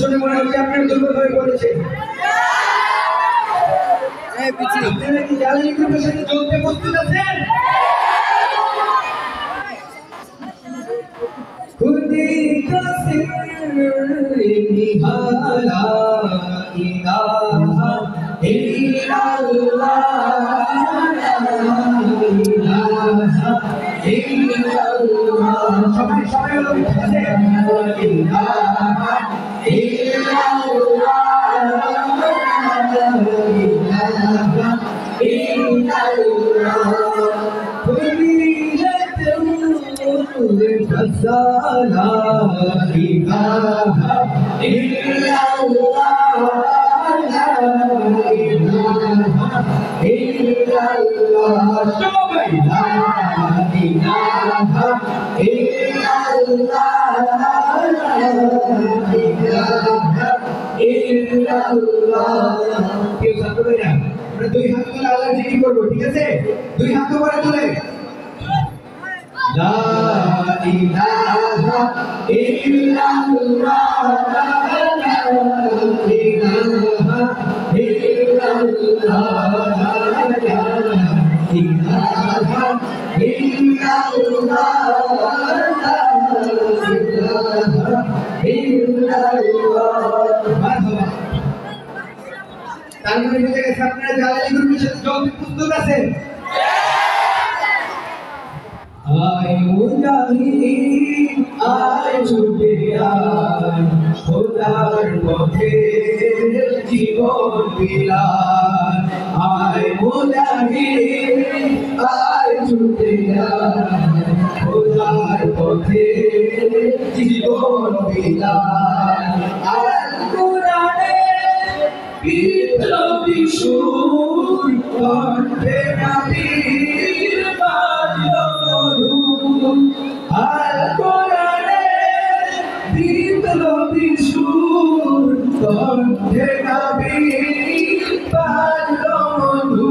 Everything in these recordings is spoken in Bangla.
শুনে মনে হচ্ছে আপনার দুর্বল হয়ে পড়েছে। আপনারা কি জ্বালানি গ্রুপের সাথে চলতে প্রস্তুত আছেন? খুদি কাসির নিহালা ইলাহা ইল্লাল্লাহ ইলাহা ইল্লাল্লাহ সবাই ইলাহা ইল্লাল্লাহ فلا إله إلا الله لا إله إلا الله لا إله إلا الله لا إله إلا الله কেউ সাথে বলেন আমরা দুই হাত তুলে আল্লাহর জিকির করব ঠিক আছে দুই হাত উপরে তুলে لا إله إلا الله لا إله إلا الله لا إله إلا الله لا إله إلا الله مرحبا তার মানে বুঝে গেছে আপনারা জ্বালানি গ্রুপের সাথে চলতে প্রস্তুত আছেন আয় মুজাহিদ আয় ছুটে আয় খোদার পথে জীবন বিলায় আয় মুজাহিদ আয় ছুটে আয় খোদার পথে জীবন বিলায় আল কোরআনে বিপ্লবী সুর কণ্ঠে নবীর আল কোরআনে বিপ্লবী সুর কণ্ঠে নবীর পালমধু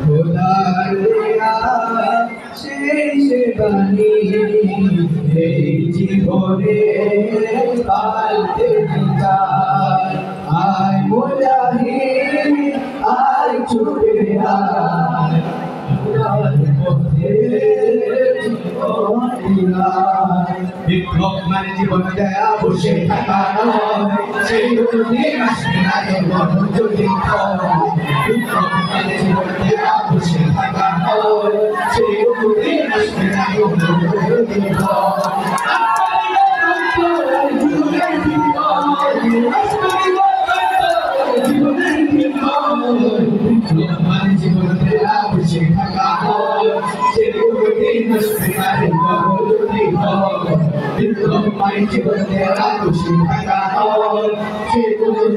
খোদার দেয়া শেষ বাণী এই জীবনে পালতে চায় আয় মুজাহিদ আয় ছুটে আয় বিপ্লব মানে জীবন দেয়া বসে থাকা নয় সেই দিন আসবে না জীবন যদি বিপ্লব মানে জীবন দেয়া বসে থাকা নয় সেই দিন আসবে না জীবন যদি মানে জীবন দেয়া বসে থাকা হয় সে দিন আসবে না বিপ্লব মানে জীবন দেয়া বসে থাকা হয় সে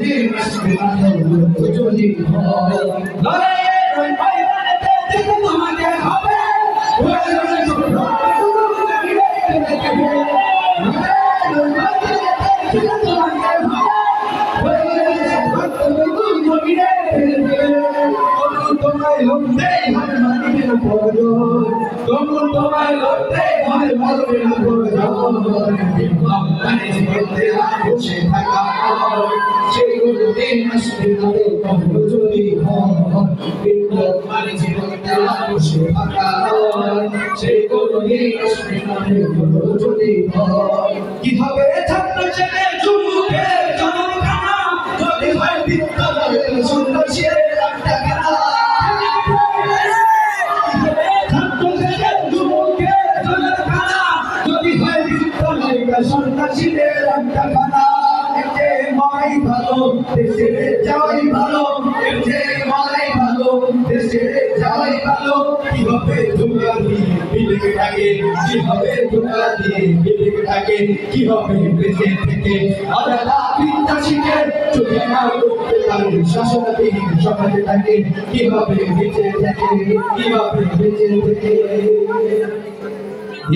দিন আসবে না যদি লড়াইয়ের ময়দানেতে যেতে তোমাকে হবে তোমায় লড়তে হবে মানবে না প্রয়োজন তোমায় লড়তে হবে মানবে না প্রয়োজন বিপ্লব মানে জীবন দেয়া বসে থাকা সেগুলো দিন আসবে না যদি বিপ্লব মানে জীবন দেয়া বসে থাকা সেগুলো দিন আসবে না যদি কি হবে ছাত্র ছেলে যুবকের জনখানা যদি হয় বিদ্যালয়ের সুন্দর ছেলে সন্ন্যাসীদের একটা খানা যে মাই ভালো দেশে যাওয়াই ভালো যে মাই ভালো দেশে যাওয়াই ভালো কি হবে ধোঁকা দিয়ে বিলেকে থাকে কি হবে ধোঁকা দিয়ে বিলেকে থাকে কি হবে বেঁচে থেকে আলাদা বিদ্যা শিখে চোখে না করতে পারে শাসনাধীন সমাজে থাকে কিভাবে বেঁচে থাকে কিভাবে বেঁচে থেকে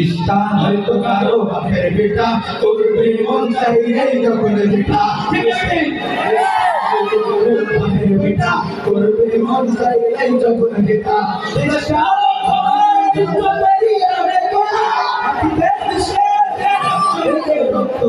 ইস্তান হয়তো কারো বাপের বেটা করবে মন চাইলে যখন যেটা বাপের বেটা করবে মন চাইলে যখন যেটা রক্ত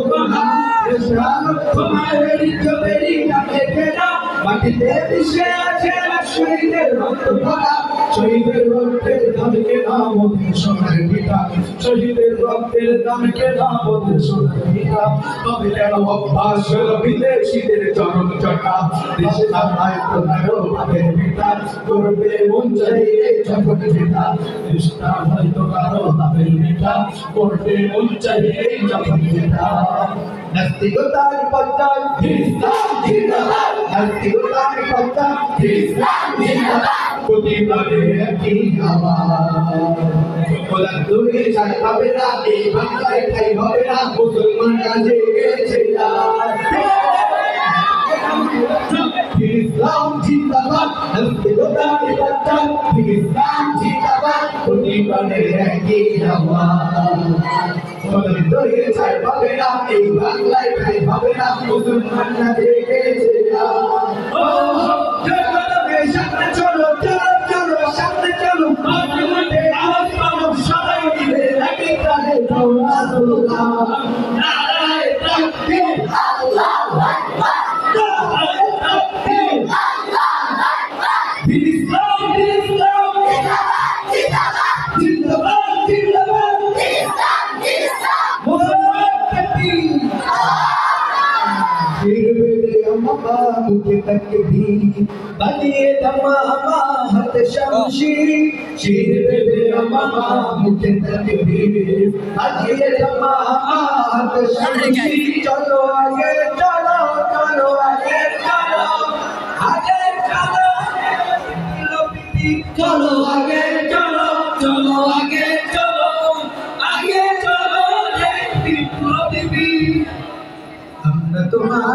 তোমার ইজ্জতেরই নামে কেনা মাটিতে মিশে আছে শহীদের রক্ত ভরা শহীদের রক্তের দামে কেনা মোদের সোনার ভিটা শহীদের রক্তের দামে কেনা মোদের সোনার ভিটা তবে কেন অভ্যাস হলো বিদেশিদের চরণ চটা দেশে থাকায় প্রধারও ভাবের ভিটা করবে মন চাইলে যখন ভিটা দেশটা হয়তো কারো ভাবের ভিটা করবে মন চাইলে যখন ভিটা নাস্তিকতার পদ্মা ইসলাম জিন্দাবাদ নাস্তিকতার পদ্মা ইসলাম জিন্দাবাদ প্রতিবাদে একই আওয়াজ বলার দূরে ছাড় পাবে না এই বাংলায় ঠাই হবে না মুসলমানরা জেগেছে ইসলাম জিন্দাবাদ নাস্তিকতার পদ্মা ইসলাম জিন্দাবাদ প্রতিবাদে একই আওয়াজ বলার দূরে ছাড় পাবে না এই বাংলায় ঠাই হবে না মুসলমানরা জেগেছে সামনে চলো চলো চলো সামনে চলো মাঠে আওয়াজ পাবো সবাই মিলে একই কাজে দৌড়াদৌড়া নারায়ে তাকবীর আল্লাহু আকবার নারায়ে তাকবীর আল্লাহু আকবার ইসলাম ইসলাম জিন্দাবাদ জিন্দাবাদ জিন্দাবাদ ইসলাম ইসলাম মুসলমান তাকবীর अम्मा मुझे तकबीर बनिए तमामा हत शमशीर शीर दे अम्मा मुझे तकबीर बनिए तमामा हत शमशीर चलो आगे चलो चलो आगे चलो आगे चलो चलो आगे चलो चलो आगे चलो आगे चलो हम तुम्हारे